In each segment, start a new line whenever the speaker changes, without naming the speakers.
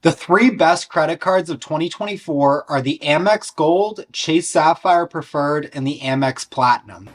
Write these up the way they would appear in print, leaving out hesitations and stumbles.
The three best credit cards of 2024 are the AMEX Gold, Chase Sapphire Preferred, and the AMEX Platinum.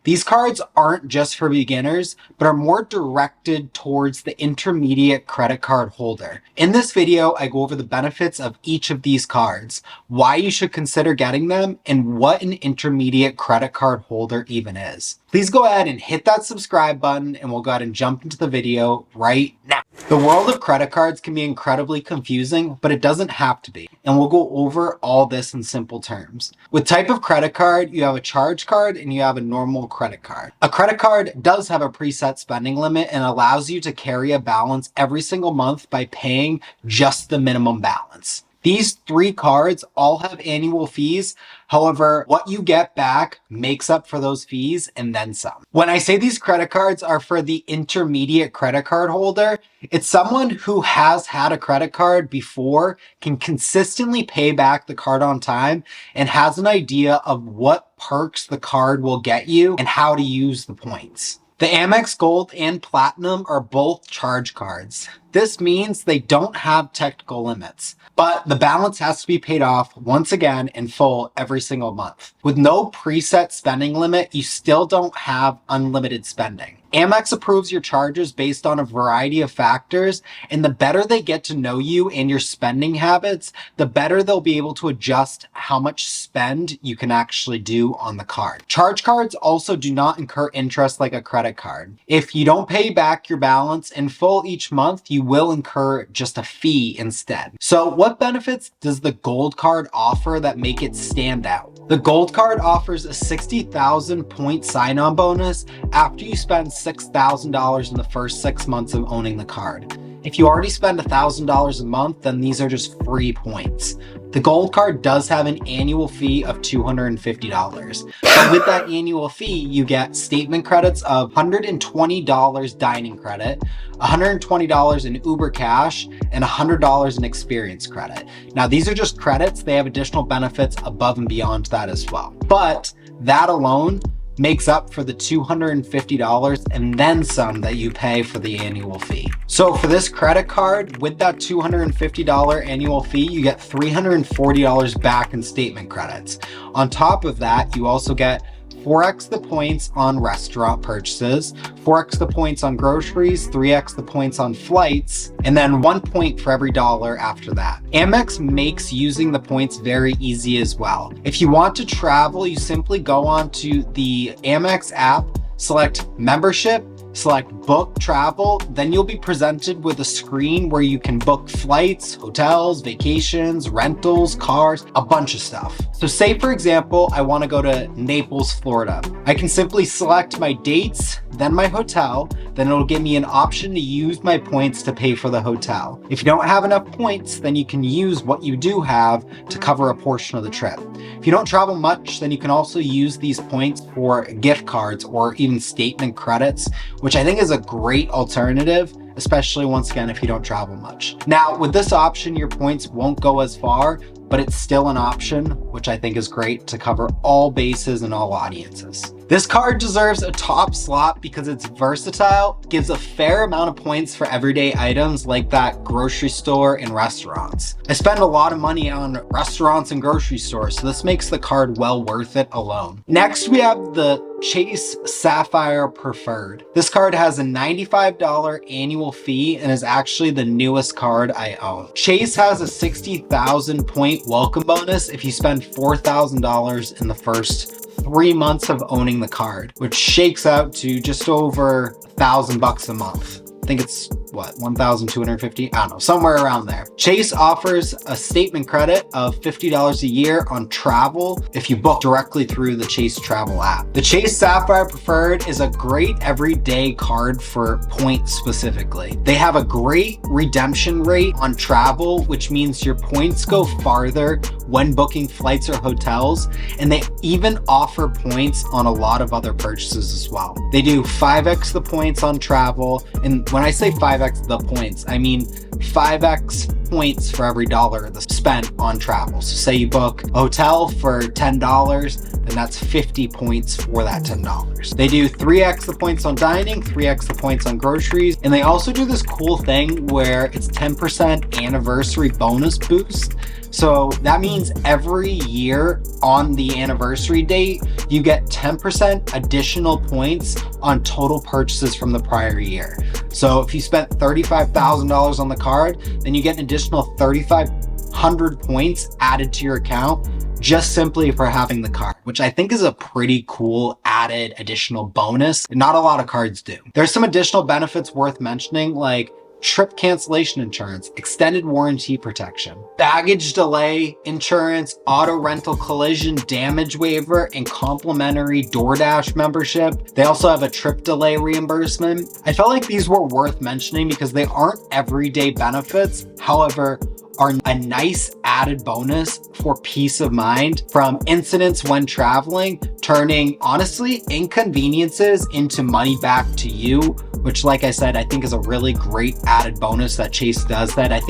These cards aren't just for beginners, but are more directed towards the intermediate credit card holder. In this video, I go over the benefits of each of these cards, why you should consider getting them, and what an intermediate credit card holder even is. Please go ahead and hit that subscribe button, and we'll go ahead and jump into the video right now. The world of credit cards can be incredibly confusing, but it doesn't have to be. And we'll go over all this in simple terms. With type of credit card, you have a charge card and you have a normal credit card. A credit card does have a preset spending limit and allows you to carry a balance every single month by paying just the minimum balance. These three cards all have annual fees. However, what you get back makes up for those fees and then some. When I say these credit cards are for the intermediate credit card holder, it's someone who has had a credit card before, can consistently pay back the card on time, and has an idea of what perks the card will get you and how to use the points. The AMEX Gold and Platinum are both charge cards. This means they don't have technical limits, but the balance has to be paid off once again in full every single month. With no preset spending limit, you still don't have unlimited spending. Amex approves your charges based on a variety of factors, and the better they get to know you and your spending habits, the better they'll be able to adjust how much spend you can actually do on the card. Charge cards also do not incur interest like a credit card. If you don't pay back your balance in full each month, you will incur just a fee instead. So what benefits does the Gold card offer that make it stand out? The Gold card offers a 60,000 point sign-on bonus after you spend $6,000 in the first 6 months of owning the card. If you already spend $1,000 a month, then these are just free points. The Gold card does have an annual fee of $250. But with that annual fee, you get statement credits of $120 dining credit, $120 in Uber Cash, and $100 in experience credit. Now, these are just credits. They have additional benefits above and beyond that as well. But that alone makes up for the $250 and then some that you pay for the annual fee. So for this credit card, with that $250 annual fee, you get $340 back in statement credits. On top of that, you also get 4x the points on restaurant purchases, 4x the points on groceries, 3x the points on flights, and then 1 point for every dollar after that. Amex makes using the points very easy as well. If you want to travel, you simply go on to the Amex app, select membership, select book travel, then you'll be presented with a screen where you can book flights, hotels, vacations, rentals, cars, a bunch of stuff. So say for example, I want to go to Naples, Florida. I can simply select my dates, then my hotel, then it'll give me an option to use my points to pay for the hotel. If you don't have enough points, then you can use what you do have to cover a portion of the trip. If you don't travel much, then you can also use these points for gift cards or even statement credits, which I think is a great alternative, especially once again, if you don't travel much. Now, with this option, your points won't go as far, but it's still an option, which I think is great to cover all bases and all audiences. This card deserves a top slot because it's versatile, gives a fair amount of points for everyday items like that grocery store and restaurants. I spend a lot of money on restaurants and grocery stores, so this makes the card well worth it alone. Next, we have the Chase Sapphire Preferred. This card has a $95 annual fee and is actually the newest card I own. Chase has a 60,000 point welcome bonus if you spend $4,000 in the first 3 months of owning the card, which shakes out to just over $1,000 a month. I think it's what, 1,250? I don't know, somewhere around there. Chase offers a statement credit of $50 a year on travel if you book directly through the Chase travel app. The Chase Sapphire Preferred is a great everyday card for points specifically. They have a great redemption rate on travel, which means your points go farther when booking flights or hotels, and they even offer points on a lot of other purchases as well. They do 5x the points on travel, and when I say 5x the points, I mean 5x points for every dollar that's spent on travel. So say you book a hotel for $10, then that's 50 points for that $10. They do 3x the points on dining, 3x the points on groceries, and they also do this cool thing where it's 10% anniversary bonus boost. So that means every year on the anniversary date, you get 10% additional points on total purchases from the prior year. So if you spent $35,000 on the card, then you get an additional 3,500 points added to your account just simply for having the card, which I think is a pretty cool added additional bonus. Not a lot of cards do. There's some additional benefits worth mentioning, like trip cancellation insurance, extended warranty protection, baggage delay insurance, auto rental collision damage waiver, and complimentary DoorDash membership. They also have a trip delay reimbursement. I felt like these were worth mentioning because they aren't everyday benefits. However, are a nice added bonus for peace of mind from incidents when traveling, turning honestly inconveniences into money back to you, which like I said, I think is a really great added bonus that Chase does that not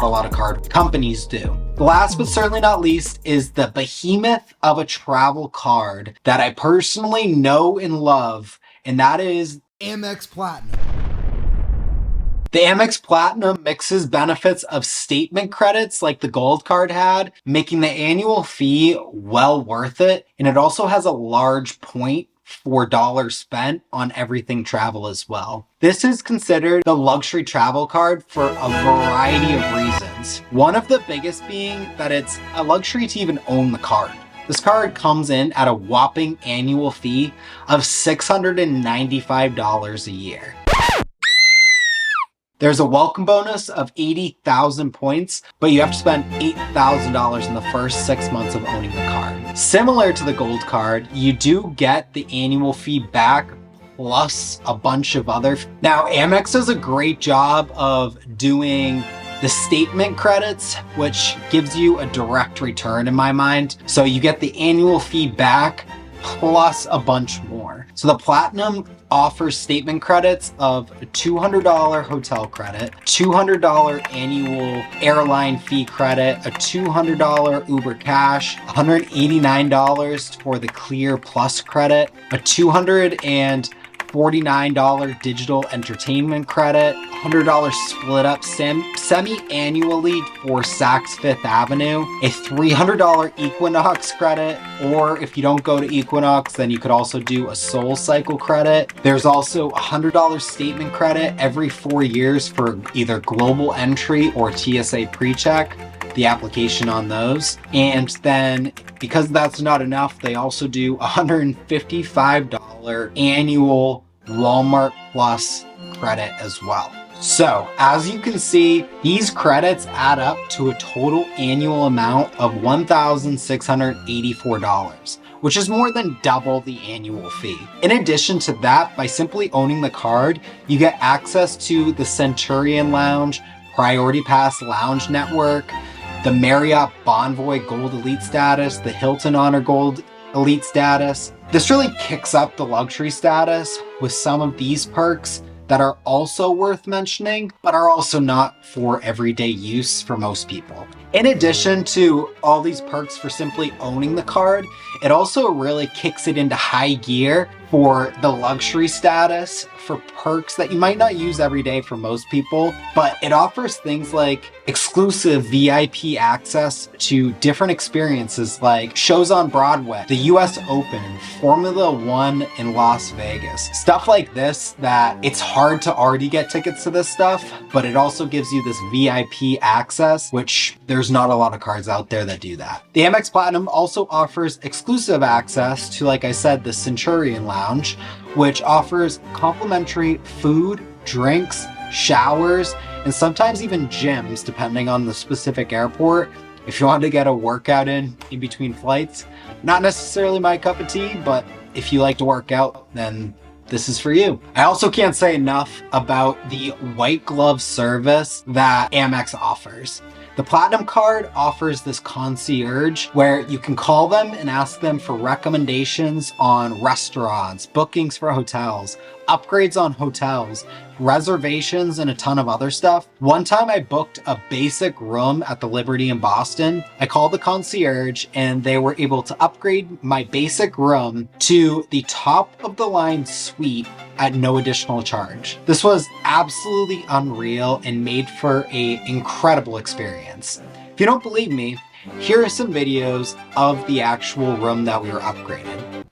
a lot of card companies do. Last but certainly not least is the behemoth of a travel card that I personally know and love, and that is
AMEX Platinum.
The AMEX Platinum mixes benefits of statement credits like the gold card had, making the annual fee well worth it. And it also has a large point for dollars spent on everything travel as well. This is considered the luxury travel card for a variety of reasons. One of the biggest being that it's a luxury to even own the card. This card comes in at a whopping annual fee of $695 a year. There's a welcome bonus of 80,000 points, but you have to spend $8,000 in the first 6 months of owning the card. Similar to the gold card, you do get the annual fee back plus a bunch of other. Now, Amex does a great job of doing the statement credits, which gives you a direct return in my mind. So you get the annual fee back plus a bunch more. So the Platinum offers statement credits of a $200 hotel credit, $200 annual airline fee credit, a $200 Uber Cash, $189 for the Clear Plus credit, a $249 digital entertainment credit, $100 split up semi-annually for Saks Fifth Avenue, a $300 Equinox credit, or if you don't go to Equinox, then you could also do a Soul Cycle credit. There's also a $100 statement credit every 4 years for either global entry or TSA PreCheck, the application on those. And then because that's not enough, they also do a $155 annual Walmart Plus credit as well. So as you can see, these credits add up to a total annual amount of $1,684, which is more than double the annual fee. In addition to that, by simply owning the card, you get access to the Centurion Lounge, Priority Pass Lounge Network, the Marriott Bonvoy Gold Elite status, the Hilton Honor Gold Elite status. This really kicks up the luxury status with some of these perks that are also worth mentioning, but are also not for everyday use for most people. In addition to all these perks for simply owning the card, it also really kicks it into high gear for the luxury status for perks that you might not use every day for most people, but it offers things like exclusive VIP access to different experiences like shows on Broadway, the US Open, Formula One in Las Vegas. Stuff like this that it's hard to already get tickets to this stuff, but it also gives you this VIP access, which there's not a lot of cards out there that do that. The Amex Platinum also offers exclusive access to, like I said, the Centurion Lounge, which offers complimentary food, drinks, showers, and sometimes even gyms, depending on the specific airport. If you want to get a workout in between flights, not necessarily my cup of tea, but if you like to work out, then this is for you. I also can't say enough about the white glove service that Amex offers. The Platinum card offers this concierge where you can call them and ask them for recommendations on restaurants, bookings for hotels, upgrades on hotels, reservations, and a ton of other stuff. One time I booked a basic room at the Liberty in Boston. I called the concierge and they were able to upgrade my basic room to the top of the line suite at no additional charge. This was absolutely unreal and made for an incredible experience. If you don't believe me, here are some videos of the actual room that we were upgraded.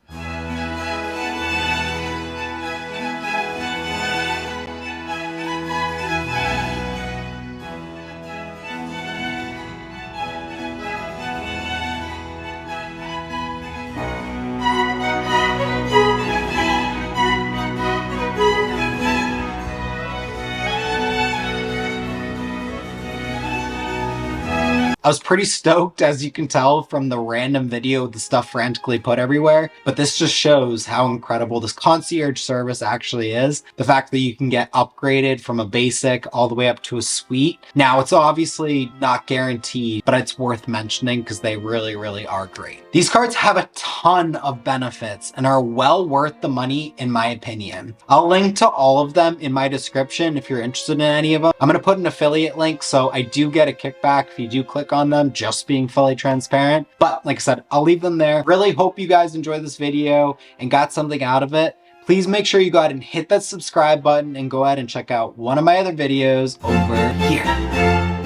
I was pretty stoked, as you can tell from the random video with the stuff frantically put everywhere, but this just shows how incredible this concierge service actually is. The fact that you can get upgraded from a basic all the way up to a suite. Now, it's obviously not guaranteed, but it's worth mentioning because they really, really are great. These cards have a ton of benefits and are well worth the money in my opinion. I'll link to all of them in my description if you're interested in any of them. I'm going to put an affiliate link, so I do get a kickback if you do click on them, just being fully transparent. But like I said, I'll leave them there. Really hope you guys enjoyed this video and got something out of it. Please make sure you go ahead and hit that subscribe button and go ahead and check out one of my other videos over here.